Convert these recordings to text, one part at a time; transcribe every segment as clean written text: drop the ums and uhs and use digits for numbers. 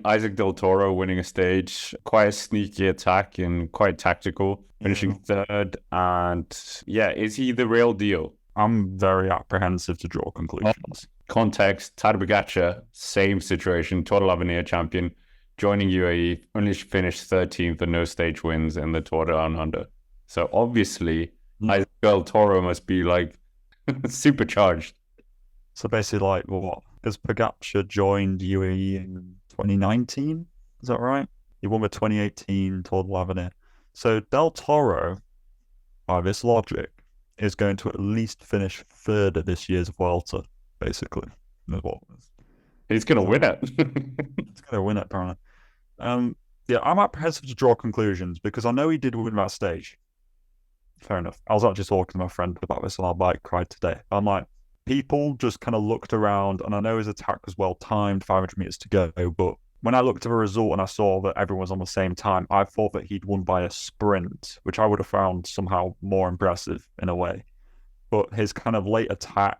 Isaac Del Toro winning a stage, quite a sneaky attack and quite tactical, finishing third. And yeah, is he the real deal? I'm very apprehensive to draw conclusions. Context, Tadej Pogačar, same situation, Total Avenir champion, joining UAE, only finished 13th and no stage wins in the Tour Down Under. So obviously, Isaac Del Toro must be like supercharged. So basically, like, what? Because Pogačar joined UAE in 2019, is that right? He won the 2018 Tour de l'Avenir. So Del Toro, by this logic, is going to at least finish third at this year's Vuelta, basically. He's going to win it. He's going to win it, apparently. Yeah, I'm apprehensive to draw conclusions because I know he did win that stage. Fair enough. I was actually talking to my friend about this on our bike ride today. I'm like, people just kind of looked around, and I know his attack was well timed, 500 meters to go, but when I looked at the result and I saw that everyone was on the same time, I thought that he'd won by a sprint, which I would have found somehow more impressive in a way. But his kind of late attack,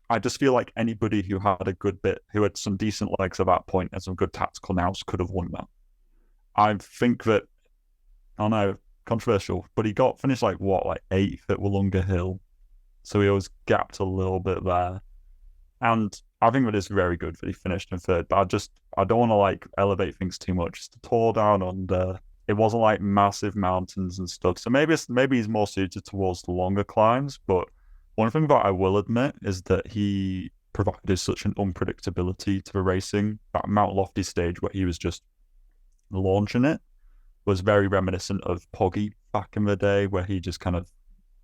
I just feel like anybody who had a good bit, who had some decent legs at that point and some good tactical nous could have won that. I think that, I don't know, controversial, but he finished like 8th at Wollonga Hill. So he was gapped a little bit there. And I think that it's very good that he finished in third, but I don't want to like elevate things too much. It's the Tour Down Under. It wasn't like massive mountains and stuff. So maybe he's more suited towards the longer climbs. But one thing that I will admit is that he provided such an unpredictability to the racing. That Mount Lofty stage where he was just launching it was very reminiscent of Poggy back in the day, where he just kind of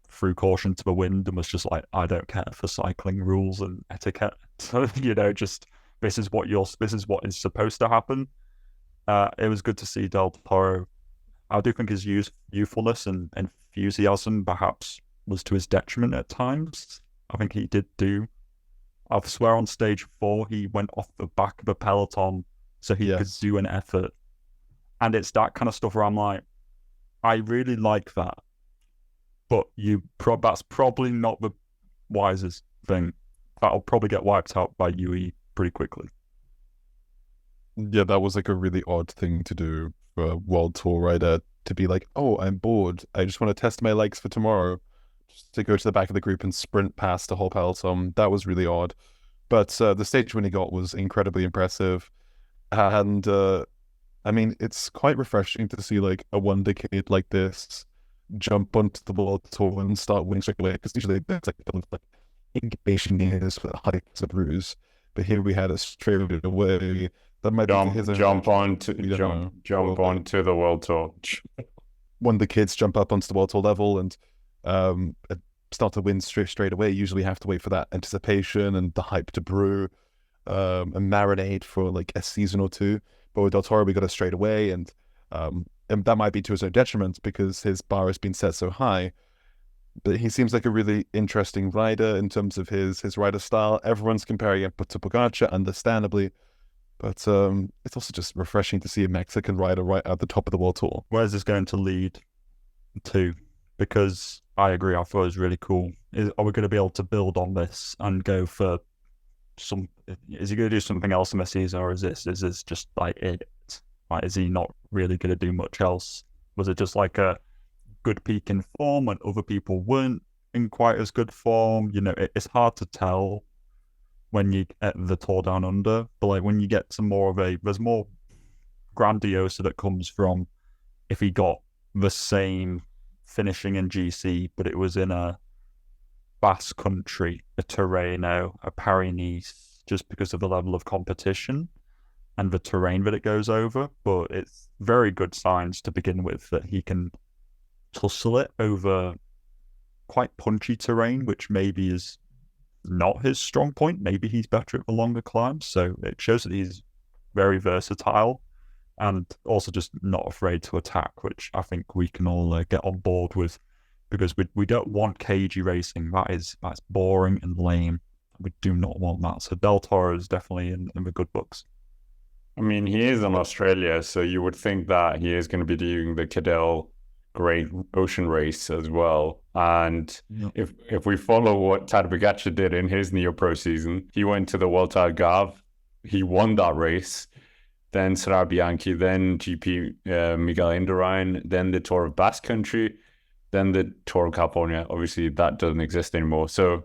threw caution to the wind and was just like, I don't care for cycling rules and etiquette. So, just this is what is supposed to happen. It was good to see Del Toro. I do think his youthfulness and enthusiasm perhaps was to his detriment at times. I think he did I swear on stage 4, he went off the back of a peloton so he could do an effort. And it's that kind of stuff where I'm like, I really like that. But that's probably not the wisest thing. That'll probably get wiped out by UE pretty quickly. Yeah, that was like a really odd thing to do for a World Tour rider, to be like, oh, I'm bored. I just want to test my legs for tomorrow. Just to go to the back of the group and sprint past the whole peloton. That was really odd. But the stage win he got was incredibly impressive. And I mean, it's quite refreshing to see like a wonder kid like this jump onto the World Tour and start winning straight away, because usually there's like incubation years for hikes and brews, but here we had a straight away. That might jump onto the World Tour. When the kids jump up onto the World Tour level and start to win straight away, usually have to wait for that anticipation and the hype to brew and marinate for like a season or two. But with Del Toro, we got it straight away, and that might be to his own detriment because his bar has been set so high. But he seems like a really interesting rider in terms of his rider style. Everyone's comparing him to Pogačar, understandably. But it's also just refreshing to see a Mexican rider right at the top of the World Tour. Where's this going to lead to? Because I agree, I thought it was really cool. Are we going to be able to build on this and go for some? Is he going to do something else in the season, or is this just like it? Like, is he not really going to do much else? Was it just like a good peak in form when other people weren't in quite as good form? It's hard to tell when you get the Tour Down Under, but like when you get some more there's more grandiosa that comes from if he got the same finishing in GC, but it was in a Basque country, a Tirreno, a Paris-Nice, just because of the level of competition and the terrain that it goes over. But it's very good signs to begin with that he can tussle it over quite punchy terrain, which maybe is not his strong point. Maybe he's better at the longer climbs. So it shows that he's very versatile and also just not afraid to attack, which I think we can all get on board with, because we don't want cagey racing. That's boring and lame. We do not want that. So Del Toro is definitely in the good books. I mean, he is in Australia, so you would think that he is going to be doing the Cadell Great Ocean Race as well. And if we follow what Tadej Pogačar did in his Neo Pro season, he went to the Vuelta al Garve, he won that race, then Serra Bianchi, then GP Miguel Indurain, then the Tour of Basque Country, then the Tour of California. Obviously, that doesn't exist anymore. So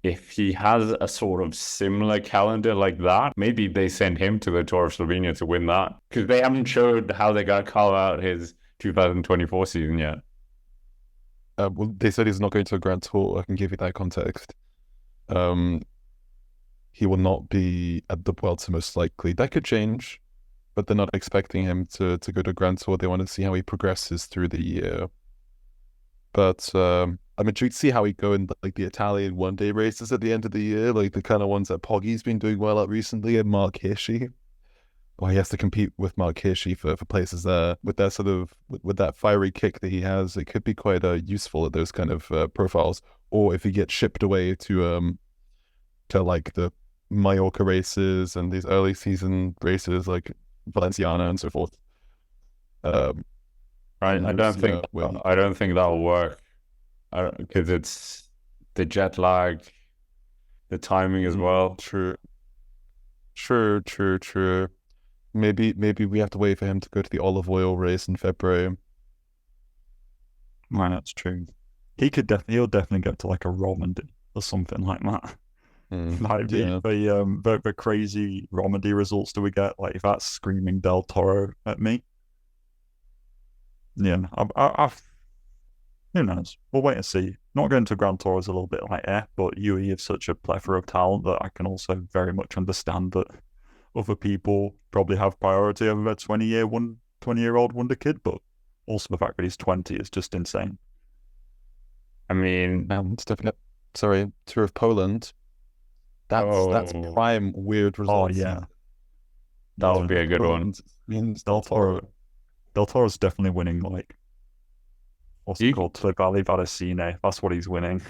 if he has a sort of similar calendar like that, maybe they send him to the Tour of Slovenia to win that, because they haven't showed how they got Carl out his 2024 season yet. Well, they said he's not going to a Grand Tour. I can give you that context. He will not be at the Vuelta most likely. That could change, but they're not expecting him to go to a Grand Tour. They want to see how he progresses through the year. But I'm intrigued to see how he go in like the Italian one-day races at the end of the year, like the kind of ones that Poggy's been doing well at recently, and Mark Hirschi. Well, he has to compete with Mark Hirschi for places there. With that sort of with that fiery kick that he has, it could be quite useful at those kind of profiles. Or if he gets shipped away to like the Mallorca races and these early season races like Valenciana and so forth. I don't think that'll work, because it's the jet lag, the timing as well. True. Maybe we have to wait for him to go to the olive oil race in February. Right, that's true. He'll definitely get to like a Romandy or something like that. Like the crazy Romandy results do we get? Like if that's screaming Del Toro at me. Yeah, who knows? We'll wait and see. Not going to Grand Tour is a little bit like but UAE have such a plethora of talent that I can also very much understand that other people probably have priority over a 20-year-old wonder kid, but also the fact that he's 20 is just insane. I mean, Tour of Poland. That's prime weird results. Oh yeah, that would be a good one. Del Toro's definitely winning, like, what's it called? Trevally Varesine. That's what he's winning.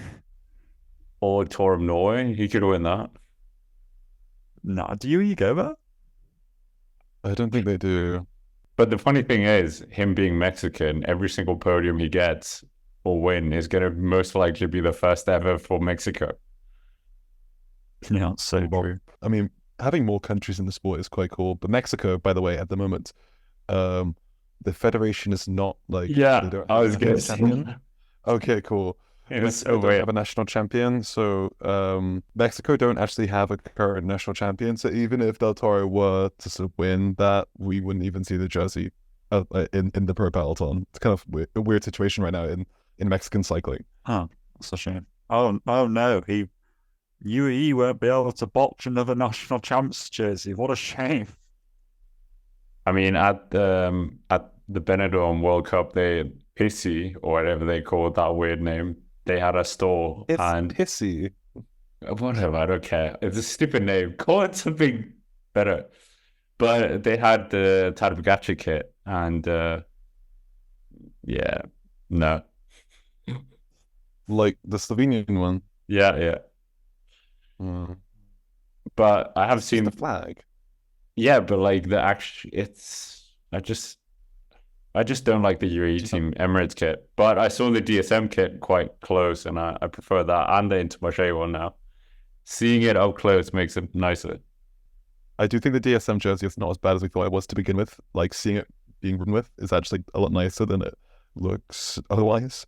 Or Tour of Norway. He could win that. Nah, do you go there? I don't think they do. But the funny thing is, him being Mexican, every single podium he gets or win is going to most likely be the first ever for Mexico. Yeah, it's so true. I mean, having more countries in the sport is quite cool. But Mexico, by the way, at the moment, the federation is not like... Yeah, I was going to say. Okay, cool. Mexico don't have a national champion, so Mexico don't actually have a current national champion. So even if Del Toro were to sort of win that, we wouldn't even see the jersey in the pro peloton. It's kind of a weird situation right now in Mexican cycling. Huh, that's a shame. Oh no, UAE won't be able to botch another national champs jersey. What a shame. I mean, at the Benidorm World Cup, Pissy, or whatever they called that weird name, they had a store. Pissy. Whatever, I don't care. It's a stupid name. Call it something better. But they had the Tadej Pogačar kit, and no. Like the Slovenian one? Yeah. But I have seen the flag. Yeah, but like I just don't like the UAE team Emirates kit. But I saw the DSM kit quite close, and I prefer that, and the Intermarché one now. Seeing it up close makes it nicer. I do think the DSM jersey is not as bad as we thought it was to begin with. Like, seeing it being run with is actually a lot nicer than it looks otherwise.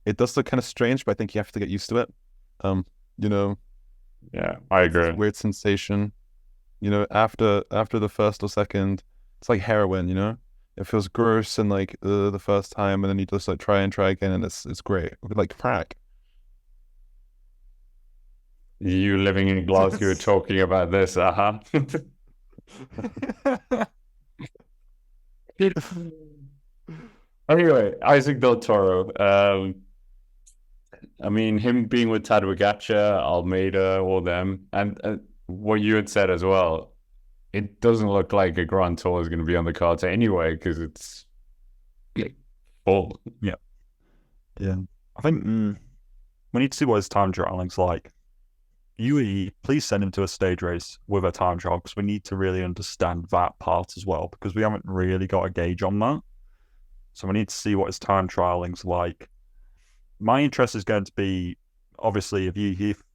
It does look kind of strange, but I think you have to get used to it. Yeah, I agree. Weird sensation. After the first or second, it's like heroin, It feels gross and like the first time, and then you just like try again, and it's great. Like crack. You living in Glasgow talking about this, Anyway, Isaac Del Toro. I mean, him being with Tadej Pogačar, Almeida, all them, and what you had said as well, it doesn't look like a Grand Tour is going to be on the cards anyway, because it's full. Yeah. I think we need to see what his time trialing's like. UAE, please send him to a stage race with a time trial, because we need to really understand that part as well, because we haven't really got a gauge on that. So we need to see what his time trialing's like. My interest is going to be, obviously, if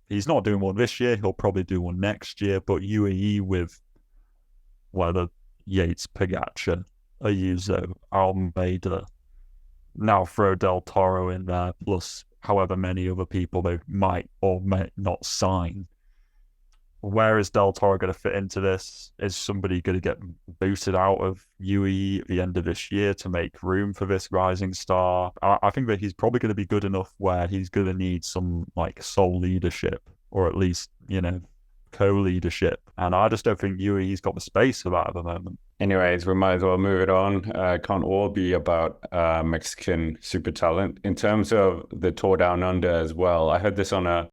he's not doing one this year, he'll probably do one next year. But UAE with whether Yates, Pogacar, Ayuso, Almeida. Now throw Del Toro in there, plus however many other people they might or may not sign. Where is Del Toro going to fit into this? Is somebody going to get booted out of UAE at the end of this year to make room for this rising star? I think that he's probably going to be good enough where he's going to need some like sole leadership, or at least, co-leadership. And I just don't think UAE's got the space for that at the moment. Anyways, we might as well move it on. Can't all be about Mexican super talent. In terms of the Tour Down Under as well, I heard this on a